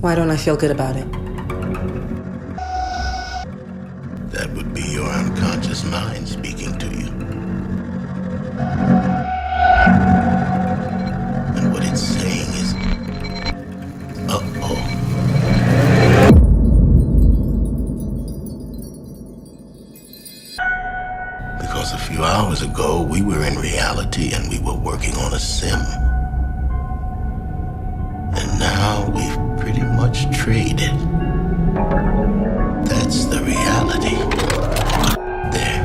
Why don't I feel good about it? That would be your unconscious mind speaking to you. And what it's saying is, uh-oh. Because a few hours ago, we were in reality and we were working on a sim. And now we've pretty much traded. That's the reality. There.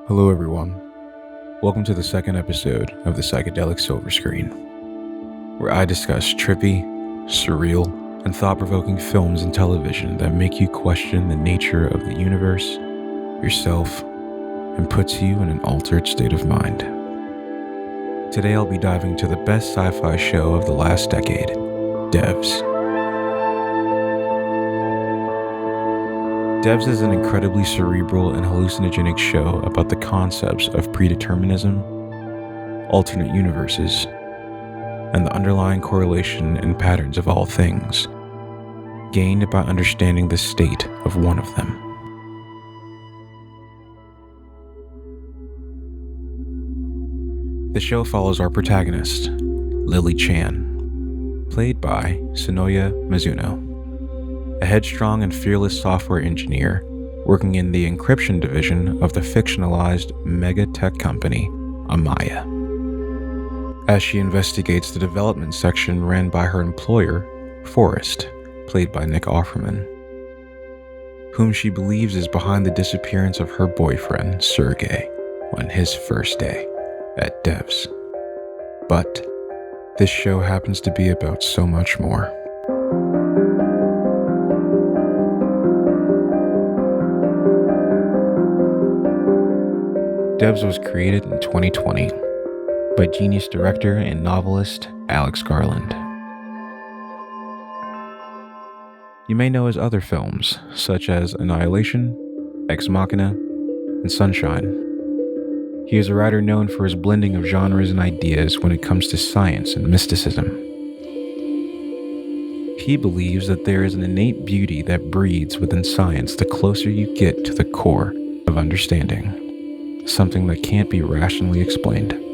Hello everyone, welcome to the second episode of the Psychedelic Silver Screen, where I discuss trippy, surreal, and thought-provoking films and television that make you question the nature of the universe, yourself, and puts you in an altered state of mind. Today I'll be diving into the best sci-fi show of the last decade, DEVS. DEVS is an incredibly cerebral and hallucinogenic show about the concepts of predeterminism, alternate universes, and the underlying correlation and patterns of all things, gained by understanding the state of one of them. The show follows our protagonist, Lily Chan, played by Sonoya Mizuno, a headstrong and fearless software engineer working in the encryption division of the fictionalized mega tech company, Amaya. As she investigates the development section ran by her employer, Forrest, played by Nick Offerman, whom she believes is behind the disappearance of her boyfriend, Sergey, on his first day at DEVS. But this show happens to be about so much more. DEVS was created in 2020 by genius director and novelist Alex Garland. You may know his other films, such as Annihilation, Ex Machina, and Sunshine. He is a writer known for his blending of genres and ideas when it comes to science and mysticism. He believes that there is an innate beauty that breeds within science the closer you get to the core of understanding, something that can't be rationally explained.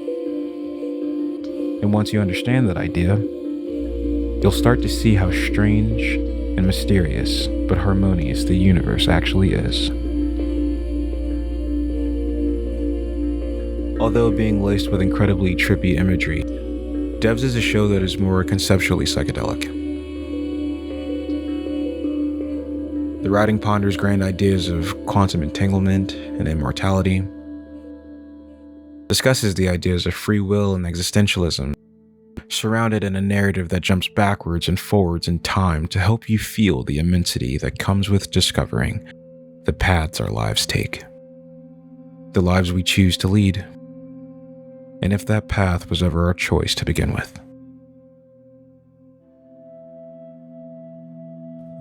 And once you understand that idea, you'll start to see how strange and mysterious but harmonious the universe actually is. Although being laced with incredibly trippy imagery, DEVS is a show that is more conceptually psychedelic. The writing ponders grand ideas of quantum entanglement and immortality, discusses the ideas of free will and existentialism, surrounded in a narrative that jumps backwards and forwards in time to help you feel the immensity that comes with discovering the paths our lives take, the lives we choose to lead, and if that path was ever our choice to begin with.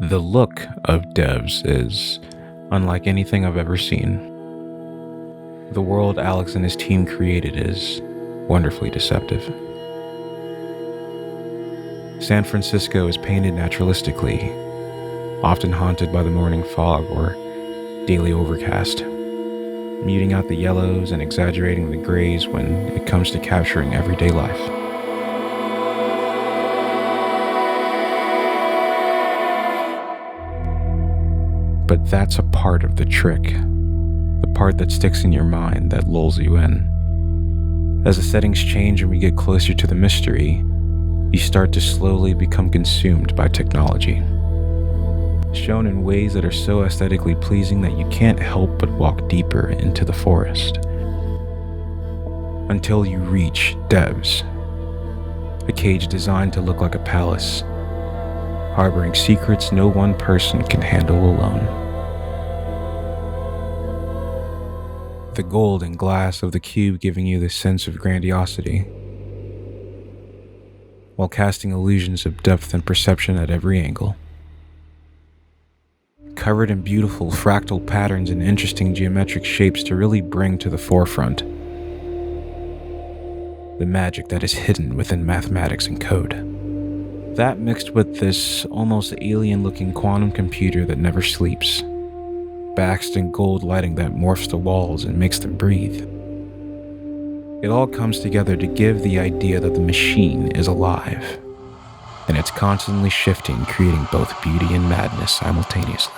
The look of DEVS is unlike anything I've ever seen. The world Alex and his team created is wonderfully deceptive. San Francisco is painted naturalistically, often haunted by the morning fog or daily overcast, muting out the yellows and exaggerating the grays when it comes to capturing everyday life. But that's a part of the trick. The part that sticks in your mind that lulls you in. As the settings change and we get closer to the mystery, you start to slowly become consumed by technology, shown in ways that are so aesthetically pleasing that you can't help but walk deeper into the forest. Until you reach DEVS, a cage designed to look like a palace, harboring secrets no one person can handle alone. The gold and glass of the cube giving you this sense of grandiosity, while casting illusions of depth and perception at every angle. Covered in beautiful fractal patterns and interesting geometric shapes to really bring to the forefront the magic that is hidden within mathematics and code. That mixed with this almost alien-looking quantum computer that never sleeps, basked in gold lighting that morphs the walls and makes them breathe. It all comes together to give the idea that the machine is alive, and it's constantly shifting, creating both beauty and madness simultaneously.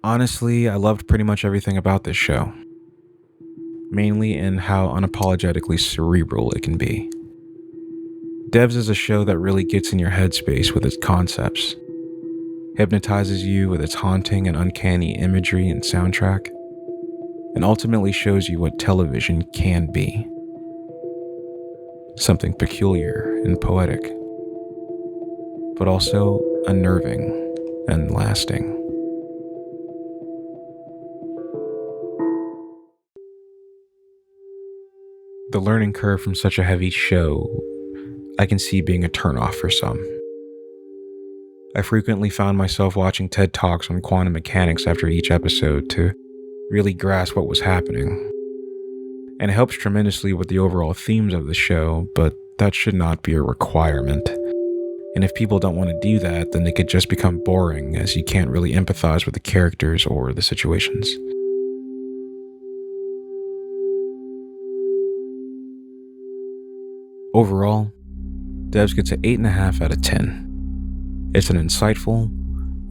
Honestly, I loved pretty much everything about this show, mainly in how unapologetically cerebral it can be. DEVS is a show that really gets in your headspace with its concepts, hypnotizes you with its haunting and uncanny imagery and soundtrack, and ultimately shows you what television can be. Something peculiar and poetic, but also unnerving and lasting. The learning curve from such a heavy show, I can see being a turnoff for some. I frequently found myself watching TED Talks on quantum mechanics after each episode to really grasp what was happening. And it helps tremendously with the overall themes of the show, but that should not be a requirement. And if people don't want to do that, then it could just become boring, as you can't really empathize with the characters or the situations. Overall, DEVS gets an 8.5 out of 10. It's an insightful,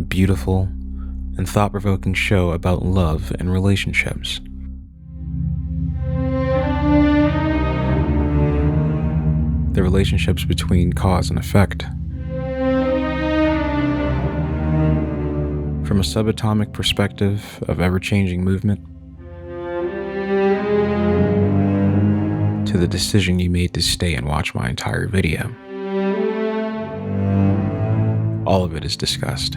beautiful, and thought-provoking show about love and relationships. The relationships between cause and effect. From a subatomic perspective of ever-changing movement, to the decision you made to stay and watch my entire video. All of it is discussed.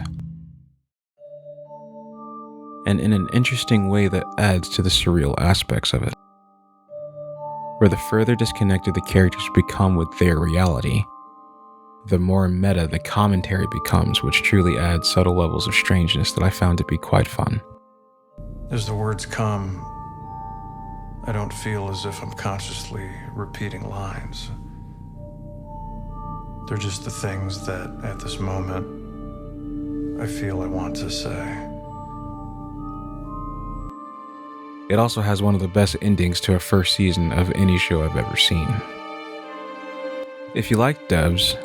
And in an interesting way that adds to the surreal aspects of it. Where the further disconnected the characters become with their reality, the more meta the commentary becomes, which truly adds subtle levels of strangeness that I found to be quite fun. As the words come, I don't feel as if I'm consciously repeating lines. They're just the things that, at this moment, I feel I want to say. It also has one of the best endings to a first season of any show I've ever seen. If you like DEVS,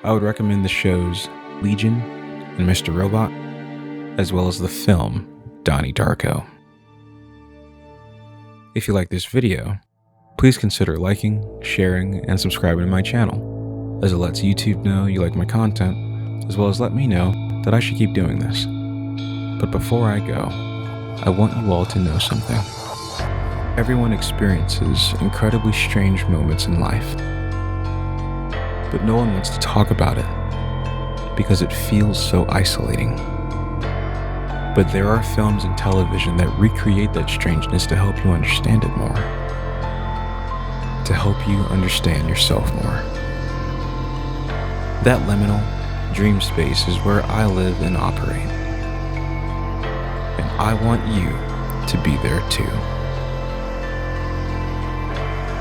I would recommend the shows Legion and Mr. Robot, as well as the film Donnie Darko. If you like this video, please consider liking, sharing, and subscribing to my channel, as it lets YouTube know you like my content, as well as let me know that I should keep doing this. But before I go, I want you all to know something. Everyone experiences incredibly strange moments in life, but no one wants to talk about it because it feels so isolating. But there are films and television that recreate that strangeness to help you understand it more, to help you understand yourself more. That liminal dream space is where I live and operate. And I want you to be there too.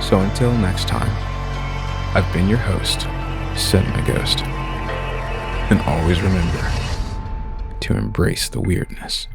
So until next time, I've been your host, Cinema Ghost. And always remember to embrace the weirdness.